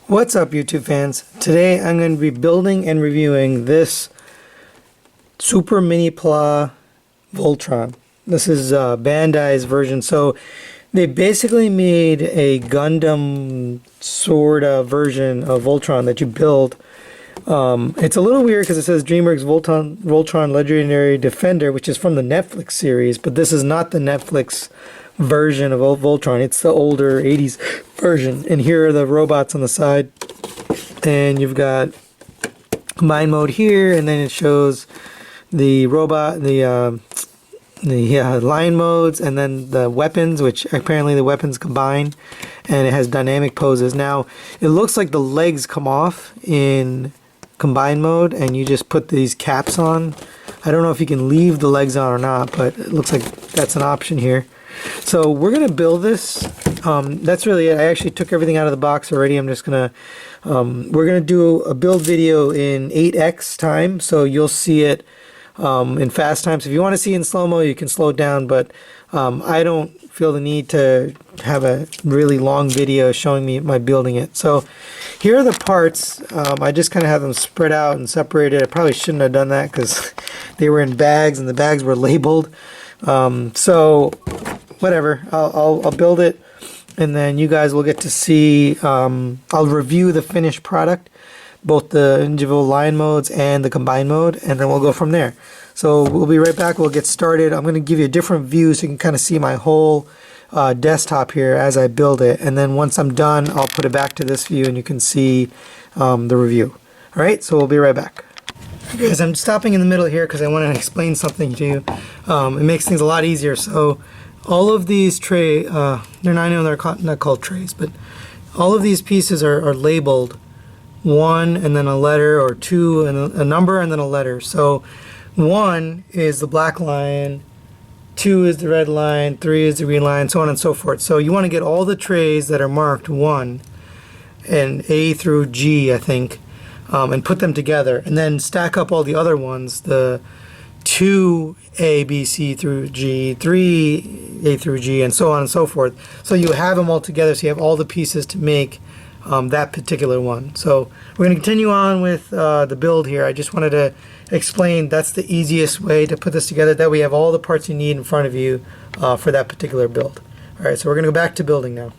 What's up, YouTube fans? Today I'm going to be building and reviewing this Super Minipla Voltron. This is Bandai's version. So they basically made a Gundam sort of version of Voltron that you build. It's a little weird because it says DreamWorks Voltron Legendary Defender, which is from the Netflix series, but this is not the Netflix version of Voltron. It's the older 80s version. And here are the robots on the side. And you've got combine mode here, and then it shows the robot, the line modes, and then the weapons, which apparently the weapons combine, and it has dynamic poses. Now, it looks like the legs come off in combine mode, and you just put these caps on. I don't know if you can leave the legs on or not, but it looks like that's an option here. So we're gonna build this. That's really it. I actually took everything out of the box already. I'm just gonna we're gonna do a build video in 8x time, so you'll see it in fast time. So if you want to see it in slow-mo, you can slow it down, but I don't feel the need to have a really long video showing me my building it. So here are the parts. I just kind of have them spread out and separated. I probably shouldn't have done that because they were in bags and the bags were labeled. So whatever, I'll build it, and then you guys will get to see, I'll review the finished product, both the individual line modes and the combined mode, and then we'll go from there. So we'll be right back. We'll get started. I'm going to give you a different view so you can kind of see my whole desktop here as I build it, and then once I'm done, I'll put it back to this view and you can see the review. Alright, so we'll be right back. Guys, I'm stopping in the middle here because I want to explain something to you. It makes things a lot easier. So all of these I know they're not called trays, but all of these pieces are labeled 1 and then a letter, or 2 and a number and then a letter. So 1 is the black line, 2 is the red line, 3 is the green line, so on and so forth. So you want to get all the trays that are marked 1 and A through G, I think, and put them together, and then stack up all the other ones, the 2A, B, C through G, 3A through G, and so on and so forth. So you have them all together, so you have all the pieces to make that particular one. So we're going to continue on with the build here. I just wanted to explain that's the easiest way to put this together, that we have all the parts you need in front of you for that particular build. Alright, so we're going to go back to building now.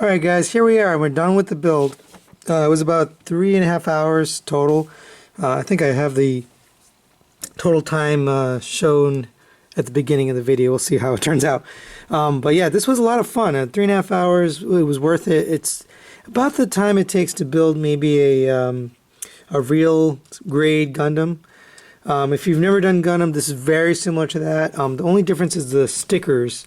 Alright guys, here we are. We're done with the build. It was about 3.5 hours total. I think I have the total time shown at the beginning of the video. We'll see how it turns out. But yeah, this was a lot of fun. 3.5 hours, it was worth it. It's about the time it takes to build maybe a real grade Gundam. If you've never done Gundam, this is very similar to that. The only difference is the stickers.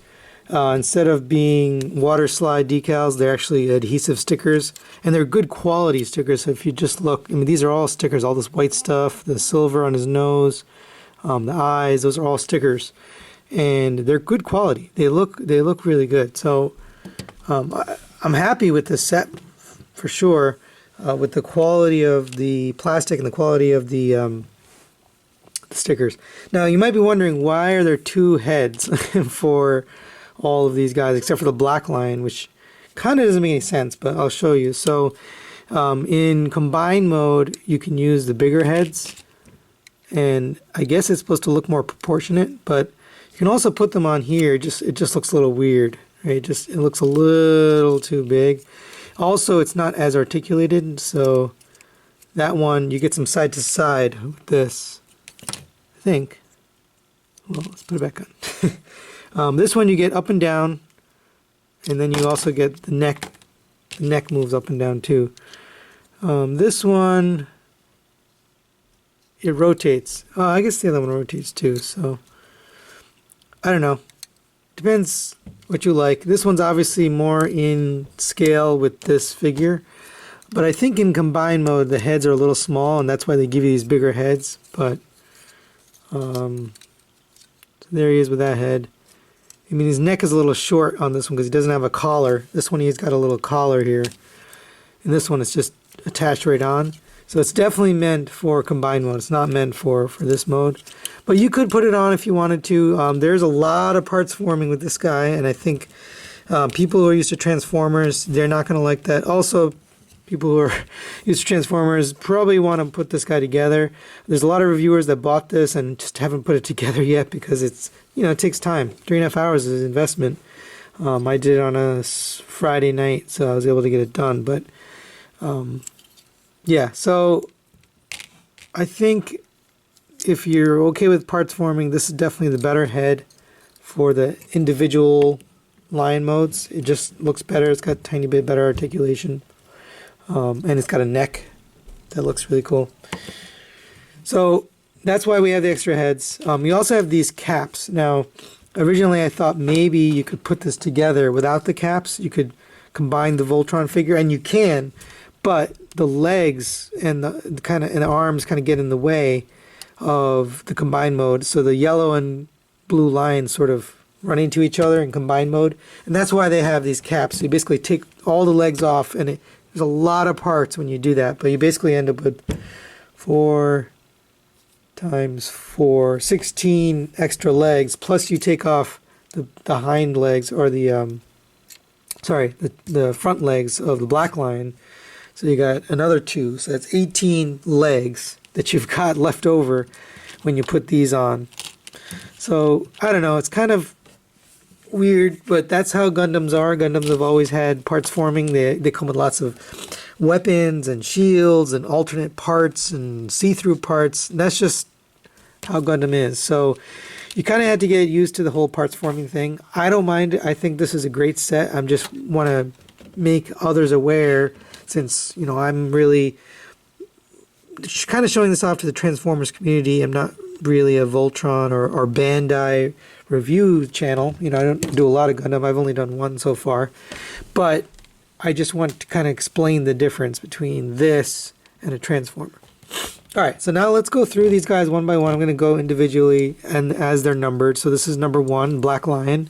Instead of being water slide decals, they're actually adhesive stickers, and they're good quality stickers. So if you just look, I mean, these are all stickers, all this white stuff, the silver on his nose, the eyes, those are all stickers, and they're good quality. They look really good. So I'm happy with this set for sure, with the quality of the plastic and the quality of the stickers. Now you might be wondering, why are there two heads for all of these guys except for the black line, which kind of doesn't make any sense, but I'll show you. So in combined mode you can use the bigger heads, and I guess it's supposed to look more proportionate, but you can also put them on here. It just looks a little weird, right? It looks a little too big. Also, it's not as articulated, so that one you get some side to side with this, I think. Well, let's put it back on. This one you get up and down, and then you also get the neck. The neck moves up and down too. This one, it rotates. Oh, I guess the other one rotates too, so I don't know. Depends what you like. This one's obviously more in scale with this figure, but I think in combined mode the heads are a little small, and that's why they give you these bigger heads. But so there he is with that head. I mean, his neck is a little short on this one because he doesn't have a collar. This one, he's got a little collar here. And this one is just attached right on. So it's definitely meant for combined mode. It's not meant for this mode. But you could put it on if you wanted to. There's a lot of parts forming with this guy. And I think people who are used to Transformers, they're not going to like that. Also, people who are used to Transformers probably want to put this guy together. There's a lot of reviewers that bought this and just haven't put it together yet because it's, it takes time. 3.5 hours is an investment. I did it on a Friday night, so I was able to get it done. But yeah, so I think if you're okay with parts forming, this is definitely the better head for the individual line modes. It just looks better. It's got a tiny bit better articulation. And it's got a neck that looks really cool. So that's why we have the extra heads. We also have these caps. Now, originally I thought maybe you could put this together without the caps. You could combine the Voltron figure, and you can, but the legs and the arms kind of get in the way of the combined mode. So the yellow and blue lines sort of run into each other in combined mode, and that's why they have these caps. So you basically take all the legs off, and there's a lot of parts when you do that, but you basically end up with 4 times 4, 16 extra legs, plus you take off the hind legs, or the front legs of the black line. So you got another 2, so that's 18 legs that you've got left over when you put these on. So I don't know, it's kind of weird, but that's how Gundams are. Gundams have always had parts forming. They come with lots of weapons and shields and alternate parts and see-through parts. That's just how Gundam is. So you kind of had to get used to the whole parts forming thing. I don't mind it. I think this is a great set. I just want to make others aware, since I'm really kind of showing this off to the Transformers community. I'm not really a Voltron or Bandai review channel. I don't do a lot of Gundam. I've only done one so far, but I just want to kind of explain the difference between this and a Transformer. Alright, so now let's go through these guys one by one. I'm going to go individually and as they're numbered. So this is number 1, Black Lion.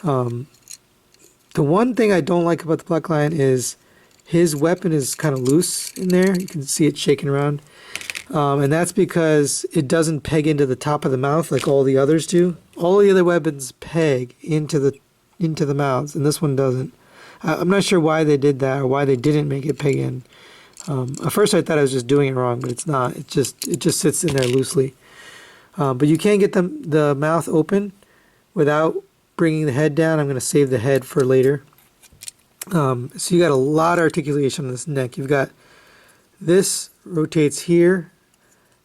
The one thing I don't like about the Black Lion is his weapon is kind of loose in there. You can see it shaking around. And that's because it doesn't peg into the top of the mouth like all the others do. All the other weapons peg into the mouths, and this one doesn't. I'm not sure why they did that, or why they didn't make it peg in. At first I thought I was just doing it wrong, but it's not. It just sits in there loosely. But you can get the mouth open without bringing the head down. I'm going to save the head for later. So you got a lot of articulation on this neck. You've got this rotates here.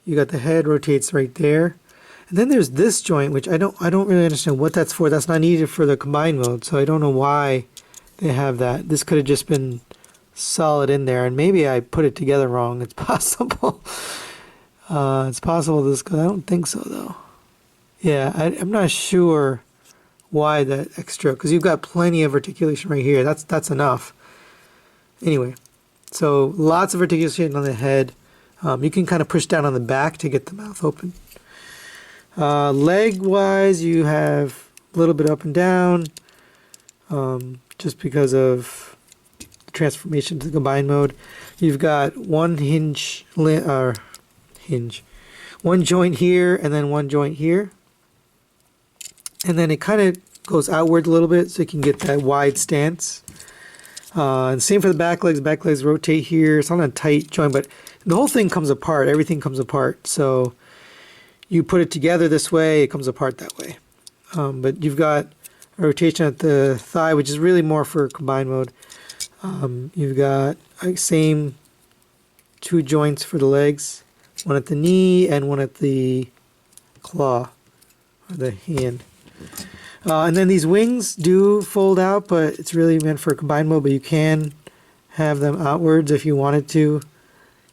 You got the head rotates right there. And then there's this joint, which I don't really understand what that's for. That's not needed for the combined mode, so I don't know why they have that. This could have just been solid in there, and maybe I put it together wrong. It's possible. It's possible this, I don't think so though. Yeah, I'm not sure why that extra, because you've got plenty of articulation right here. That's enough. Anyway, so lots of articulation on the head. You can kind of push down on the back to get the mouth open. Leg wise, you have a little bit up and down, just because of the transformation to the combined mode. You've got one one joint here and then one joint here, and then it kind of goes outward a little bit so you can get that wide stance. And same for the back legs. Back legs rotate here. It's on a tight joint, but the whole thing comes apart. Everything comes apart. So you put it together this way, it comes apart that way. But you've got a rotation at the thigh, which is really more for combined mode. You've got same two joints for the legs, one at the knee and one at the claw, or the hand. And then these wings do fold out, but it's really meant for combined mode, but you can have them outwards if you wanted to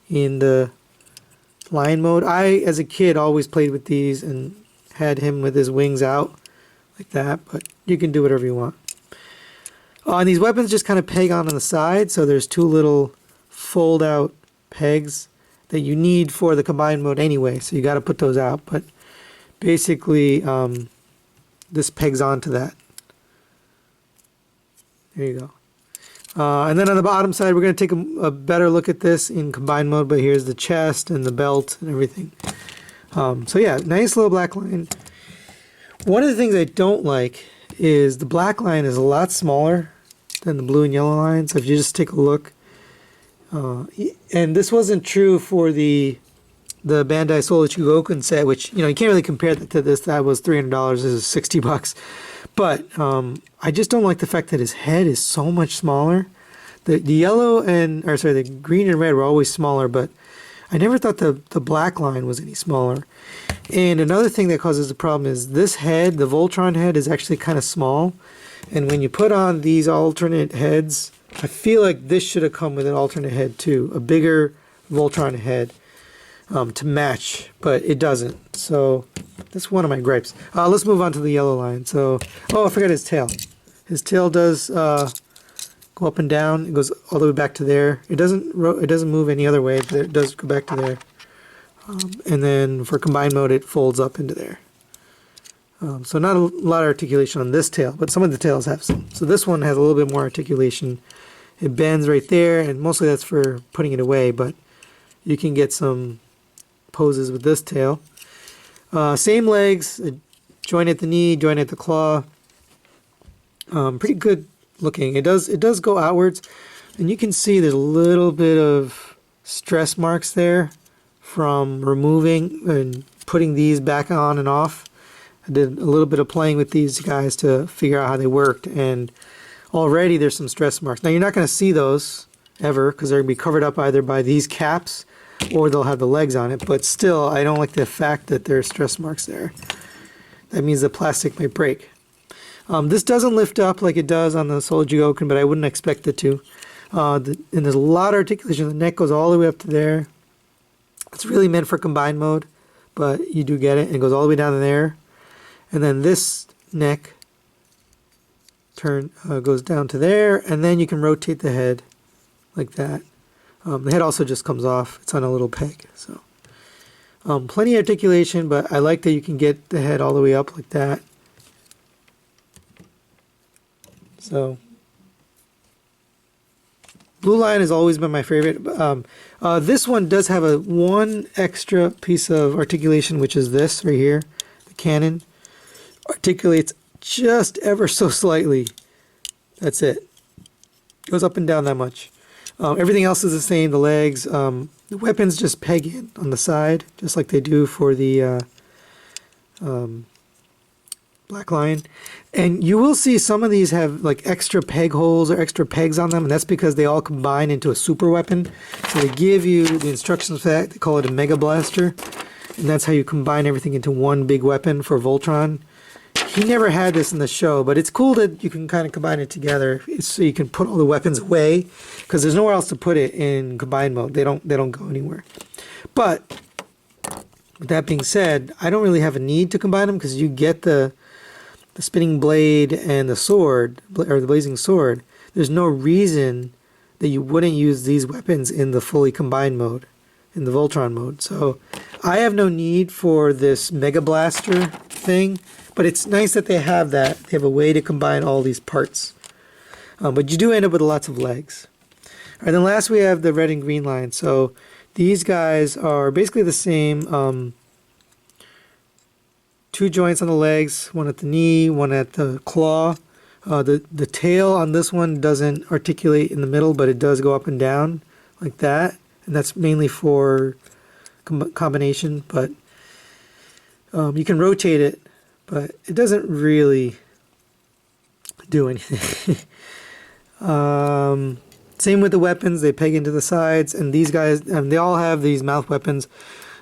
in the lion mode. I, as a kid, always played with these and had him with his wings out like that, but you can do whatever you want. And these weapons just kind of peg on the side, so there's two little fold out pegs that you need for the combined mode anyway, so you got to put those out, but basically this pegs onto that. There you go. And then on the bottom side, we're going to take a better look at this in combined mode, but here's the chest and the belt and everything. So yeah, nice little black line. One of the things I don't like is the black line is a lot smaller than the blue and yellow line. So if you just take a look, and this wasn't true for the Bandai Soul Ichigoken set, which, you can't really compare that to this. That was $300. This is $60. But I just don't like the fact that his head is so much smaller. The yellow the green and red were always smaller, but I never thought the black line was any smaller. And another thing that causes the problem is this head, the Voltron head, is actually kind of small. And when you put on these alternate heads, I feel like this should have come with an alternate head too, a bigger Voltron head to match, but it doesn't. So that's one of my gripes. Let's move on to the yellow line. So, I forgot his tail. His tail does go up and down. It goes all the way back to there. It doesn't move any other way, but it does go back to there. And then for combined mode, it folds up into there. So not a lot of articulation on this tail, but some of the tails have some. So this one has a little bit more articulation. It bends right there, and mostly that's for putting it away, but you can get some poses with this tail. Same legs, joint at the knee, joint at the claw. Pretty good looking. It does go outwards, and you can see there's a little bit of stress marks there from removing and putting these back on and off. I did a little bit of playing with these guys to figure out how they worked, and already there's some stress marks. Now you're not going to see those ever because they're going to be covered up either by these caps or they'll have the legs on it, but still I don't like the fact that there's stress marks there. That means the plastic might break. This doesn't lift up like it does on the Soul Jigoken, but I wouldn't expect it to. And there's a lot of articulation. The neck goes all the way up to there. It's really meant for combined mode, but you do get it. And it goes all the way down to there. And then this neck goes down to there, and then you can rotate the head like that. The head also just comes off. It's on a little peg. So plenty of articulation, but I like that you can get the head all the way up like that. So blue line has always been my favorite. This one does have one extra piece of articulation, which is this right here. The cannon articulates just ever so slightly. That's it. Goes up and down that much. Everything else is the same. The legs, the weapons just peg in on the side, just like they do for the black line. And you will see some of these have like extra peg holes or extra pegs on them, and that's because they all combine into a super weapon. So they give you the instructions for that. They call it a Mega Blaster, and that's how you combine everything into one big weapon for Voltron. He never had this in the show, but it's cool that you can kind of combine it together so you can put all the weapons away, because there's nowhere else to put it in combined mode. They don't go anywhere. But with that being said, I don't really have a need to combine them, because you get the spinning blade and the sword, or the blazing sword. There's no reason that you wouldn't use these weapons in the fully combined mode, in the Voltron mode. So I have no need for this Mega Blaster thing, but it's nice that they have that. They have a way to combine all these parts. But you do end up with lots of legs. All right, then last we have the red and green line. So these guys are basically the same. 2 joints on the legs, one at the knee, one at the claw. The tail on this one doesn't articulate in the middle, but it does go up and down like that. And that's mainly for combination, but you can rotate it, but it doesn't really do anything. Same with the weapons. They peg into the sides, and these guys, they all have these mouth weapons.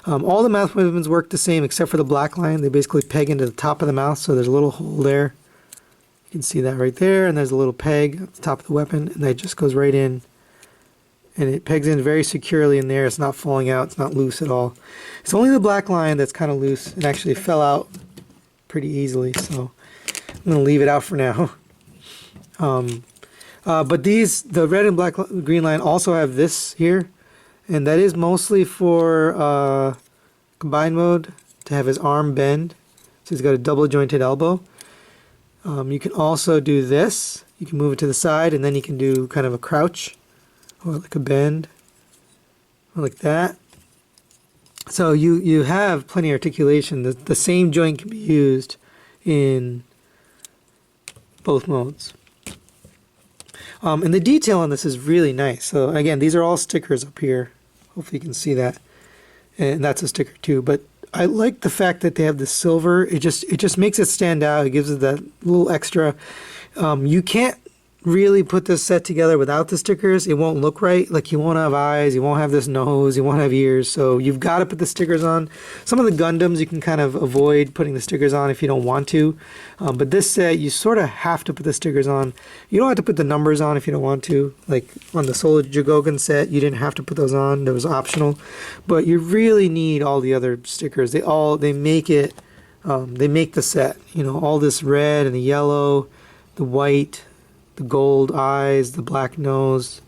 All the mouth weapons work the same except for the black line. They basically peg into the top of the mouth, so there's a little hole there. You can see that right there, and there's a little peg at the top of the weapon, and that just goes right in. And it pegs in very securely in there. It's not falling out. It's not loose at all. It's only the black line that's kind of loose. It actually fell out pretty easily, so I'm going to leave it out for now. But the red and black green line also have this here. And that is mostly for combined mode, to have his arm bend. So he's got a double jointed elbow. You can also do this. You can move it to the side, and then you can do kind of a crouch, or like a bend, or like that. So you have plenty of articulation. The same joint can be used in both modes. And the detail on this is really nice. So again, these are all stickers up here. Hopefully you can see that. And that's a sticker too. But I like the fact that they have the silver. It just makes it stand out. It gives it that little extra. You can't really put this set together without the stickers. It won't look right. Like, you won't have eyes, you won't have this nose, you won't have ears. So you've got to put the stickers on. Some of the Gundams you can kind of avoid putting the stickers on if you don't want to. But this set, you sort of have to put the stickers on. You don't have to put the numbers on if you don't want to. Like on the Solar Jagogan set, you didn't have to put those on. That was optional. But you really need all the other stickers. They make it, they make the set. You know, all this red and the yellow, the white, the gold eyes, the black nose,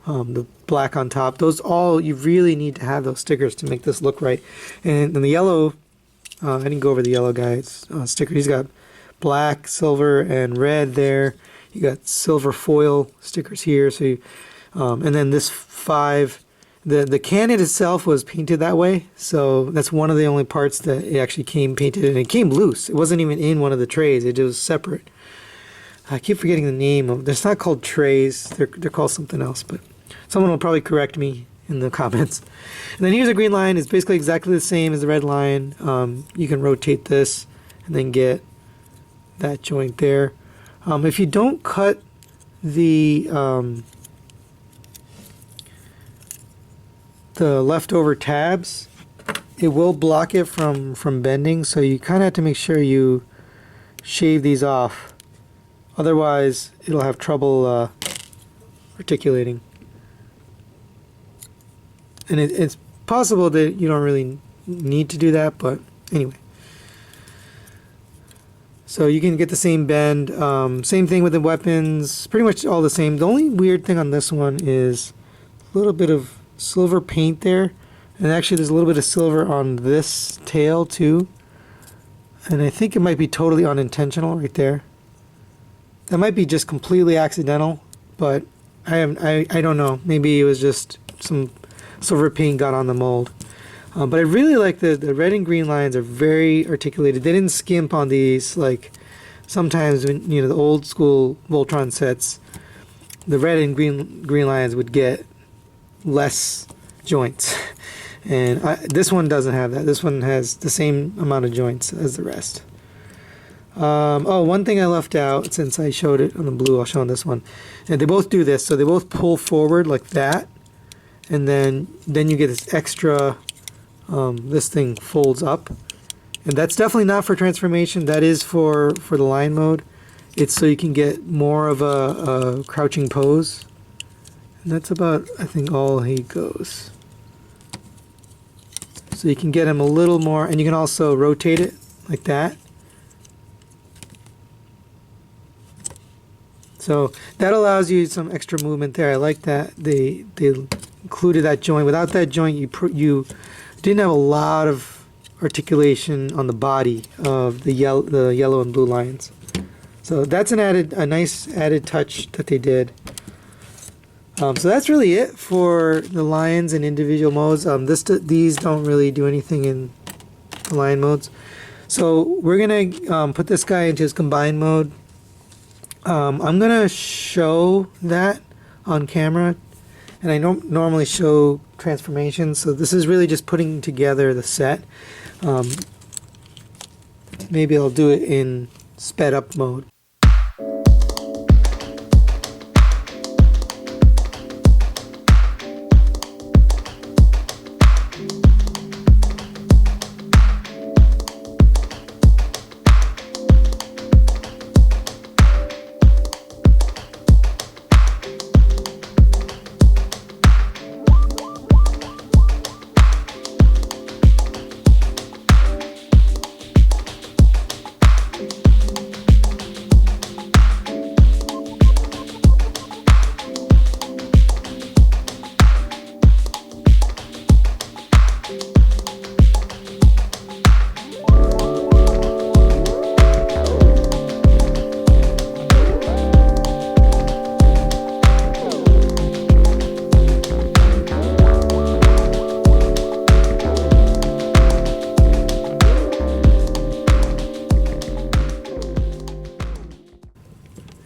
the black on top. Those all, you really need to have those stickers to make this look right. And the yellow, I didn't go over the yellow guy's sticker. He's got black, silver, and red there. You got silver foil stickers here. So, and then this 5, the cannon itself was painted that way. So that's one of the only parts that it actually came painted, and it came loose. It wasn't even in one of the trays. It was separate. I keep forgetting the name of. They're not called trays. They're called something else, but someone will probably correct me in the comments. And then here's a green line. It's basically exactly the same as the red line. You can rotate this and then get that joint there. If you don't cut the leftover tabs, it will block it from bending. So you kind of have to make sure you shave these off. Otherwise, it'll have trouble articulating. And it's possible that you don't really need to do that, but anyway. So you can get the same bend. Same thing with the weapons. Pretty much all the same. The only weird thing on this one is a little bit of silver paint there. And actually there's a little bit of silver on this tail too. And I think it might be totally unintentional right there. That might be just completely accidental, but I don't know. Maybe it was just some silver paint got on the mold. But I really like the red and green lines are very articulated. They didn't skimp on these like sometimes when, you know, the old school Voltron sets, the red and green lines would get less joints. And this one doesn't have that. This one has the same amount of joints as the rest. Oh, one thing I left out, since I showed it on the blue, I'll show on this one. And they both do this, so they both pull forward like that, and then you get this extra, this thing folds up. And that's definitely not for transformation, that is for the line mode. It's so you can get more of a crouching pose. And that's about, I think, all he goes. So you can get him a little more, and you can also rotate it like that. So that allows you some extra movement there. I like that they included that joint. Without that joint, you didn't have a lot of articulation on the body of the yellow and blue lions. So that's a nice added touch that they did. So that's really it for the lions in individual modes. These don't really do anything in the lion modes. So we're gonna put this guy into his combined mode. I'm gonna show that on camera, and I don't normally show transformations, so this is really just putting together the set. Maybe I'll do it in sped up mode.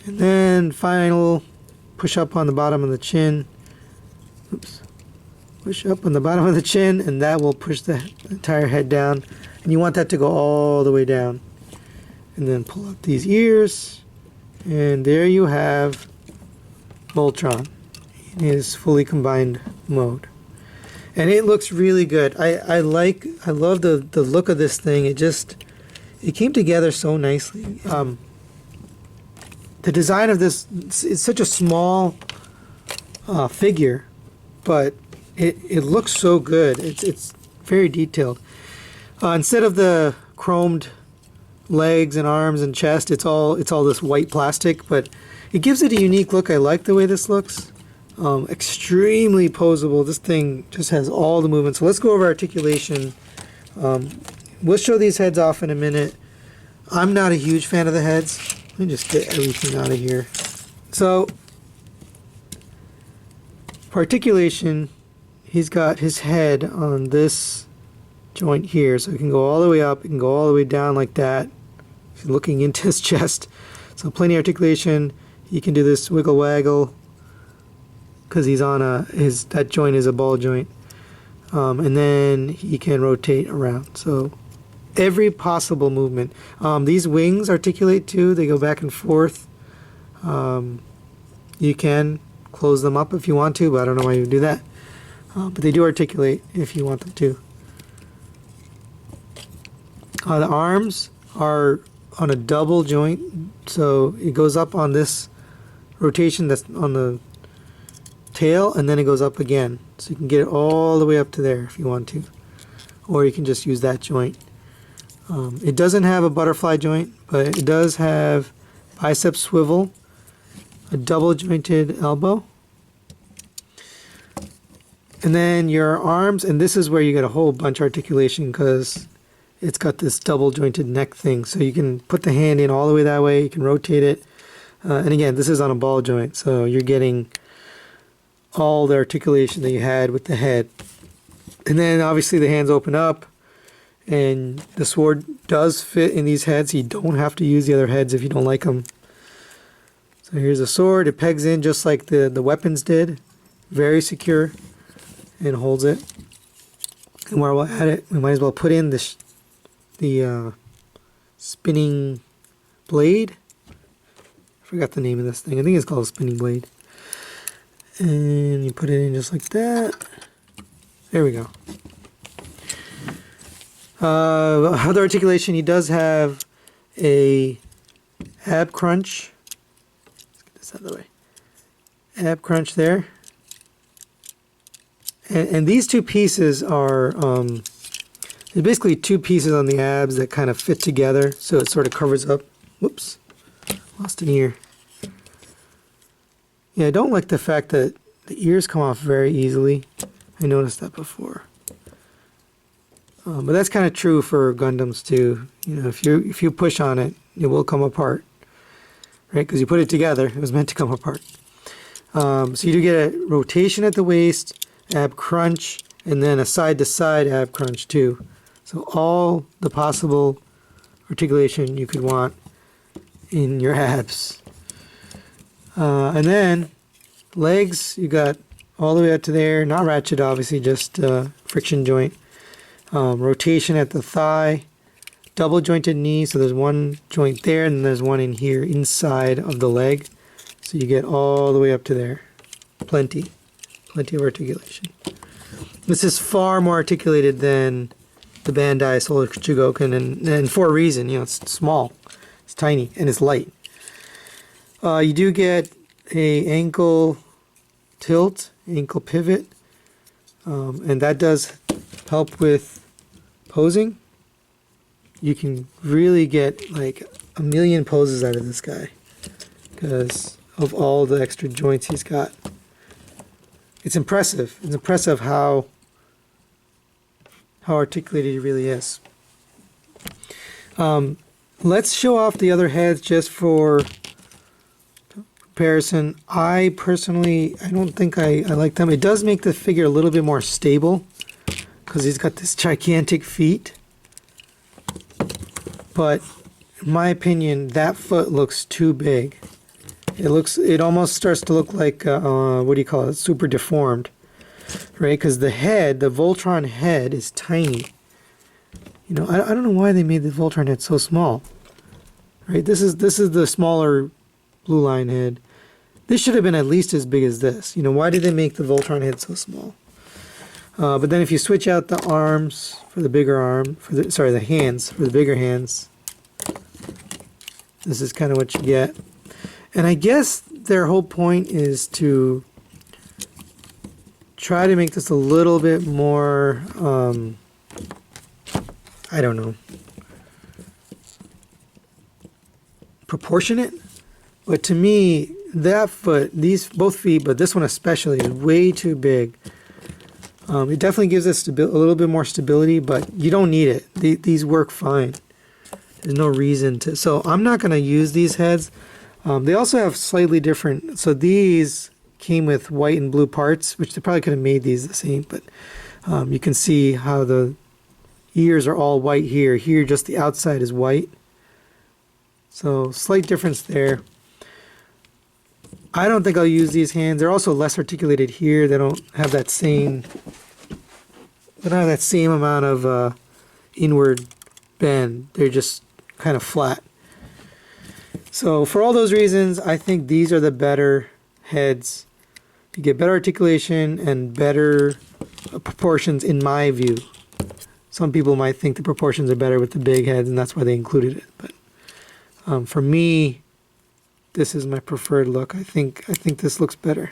And then final push up on the bottom of the chin. Oops. Push up on the bottom of the chin, and that will push the entire head down. And you want that to go all the way down. And then pull up these ears. And there you have Voltron in his fully combined mode. And it looks really good. I love the look of this thing. It came together so nicely. The design of this is such a small figure, but it looks so good. It's very detailed. Instead of the chromed legs and arms and chest, it's all this white plastic, but it gives it a unique look. I like the way this looks. Extremely posable. This thing just has all the movement. So let's go over articulation. We'll show these heads off in a minute. I'm not a huge fan of the heads. Let me just get everything out of here. So, for articulation, he's got his head on this joint here. So it can go all the way up, it can go all the way down like that. He's looking into his chest. So plenty of articulation. He can do this wiggle waggle because he's on that joint is a ball joint. And then he can rotate around. So every possible movement. These wings articulate too. They go back and forth. You can close them up if you want to, but I don't know why you would do that. But they do articulate if you want them to. The arms are on a double joint, so it goes up on this rotation that's on the tail, and then it goes up again. So you can get it all the way up to there if you want to. Or you can just use that joint. It doesn't have a butterfly joint, but it does have bicep swivel, a double jointed elbow, and then your arms, and this is where you get a whole bunch of articulation because it's got this double jointed neck thing. So you can put the hand in all the way that way, you can rotate it, and again, this is on a ball joint, so you're getting all the articulation that you had with the head. And then obviously the hands open up, and the sword does fit in these heads. You don't have to use the other heads if you don't like them. So here's a sword. It pegs in just like the weapons did. Very secure, and holds it. And while we're at it, we might as well put in the spinning blade. I forgot the name of this thing. I think it's called a spinning blade. And you put it in just like that. There we go. Other articulation, he does have a ab crunch. Let's get this out of the way. Ab crunch there. And these two pieces are, there's basically two pieces on the abs that kind of fit together, so it sort of covers up. Whoops, lost an ear. Yeah, I don't like the fact that the ears come off very easily. I noticed that before. But that's kind of true for Gundams too. You know, if you push on it, it will come apart, right? Because you put it together, it was meant to come apart. So you do get a rotation at the waist, ab crunch, and then a side-to-side ab crunch too. So all the possible articulation you could want in your abs. And then legs, you got all the way up to there, not ratchet obviously, just friction joint. Rotation at the thigh, double jointed knee, so there's one joint there and then there's one in here inside of the leg. So you get all the way up to there. Plenty of articulation. This is far more articulated than the Bandai Solar Chugoken, and for a reason. You know, it's small, it's tiny, and it's light. You do get a ankle tilt, ankle pivot, and that does help with posing. You can really get like a million poses out of this guy because of all the extra joints he's got. It's impressive. It's impressive how articulated he really is. Let's show off the other heads just for comparison. I personally, I don't think I like them. It does make the figure a little bit more stable because he's got this gigantic feet. But in my opinion, that foot looks too big. It almost starts to look like, what do you call it, super deformed, right? Because the head, the Voltron head is tiny. You know, I don't know why they made the Voltron head so small, right? This is the smaller Blue Line head. This should have been at least as big as this. You know, why did they make the Voltron head so small? But then if you switch out the arms for the bigger arm, the hands for the bigger hands, this is kind of what you get. And I guess their whole point is to try to make this a little bit more, I don't know, proportionate. But to me, that foot, these both feet, but this one especially, is way too big. It definitely gives us a little bit more stability, but you don't need it. These work fine. There's no reason to. So I'm not going to use these heads. They also have slightly different. So these came with white and blue parts, which they probably could have made these the same. But you can see how the ears are all white here. Here, just the outside is white. So slight difference there. I don't think I'll use these hands. They're also less articulated here. They don't have that same. They don't have that same amount of inward bend. They're just kind of flat. So for all those reasons, I think these are the better heads. You get better articulation and better proportions in my view. Some people might think the proportions are better with the big heads, and that's why they included it. But for me, this is my preferred look. I think this looks better.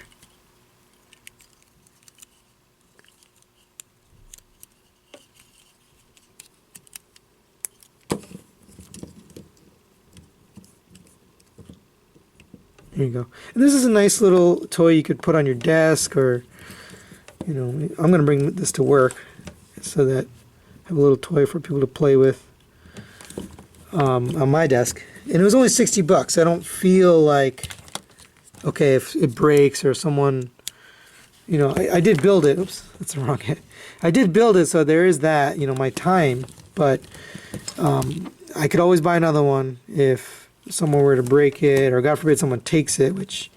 There you go. And this is a nice little toy you could put on your desk, or, you know, I'm going to bring this to work so that I have a little toy for people to play with on my desk. And it was only $60. I don't feel like, okay, if it breaks or someone, you know, I did build it. Oops, that's the wrong head. I did build it, so there is that, you know, my time. But I could always buy another one if someone were to break it, or God forbid someone takes it, which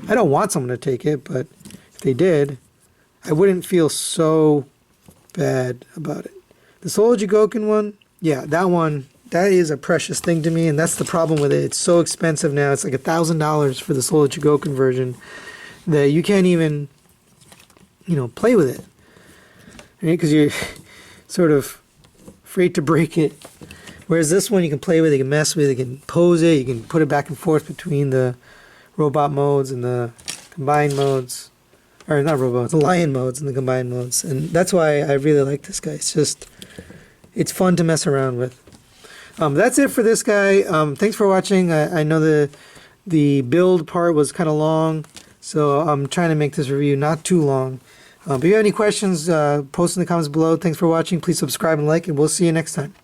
I don't want someone to take it, but if they did, I wouldn't feel so bad about it. The Solar Jigoken one, yeah, that one that is a precious thing to me, and that's the problem with it. It's so expensive now. It's like $1,000 for the Solar Chugoku version that you can't even, play with it, right? Because you're sort of afraid to break it. Whereas this one you can play with, you can mess with, you can pose it, you can put it back and forth between the robot modes and the combined modes. Or not robot, the lion modes and the combined modes. And that's why I really like this guy. It's fun to mess around with. That's it for this guy. Thanks for watching. I know the build part was kind of long, so I'm trying to make this review not too long. If you have any questions, post in the comments below. Thanks for watching. Please subscribe and like, and we'll see you next time.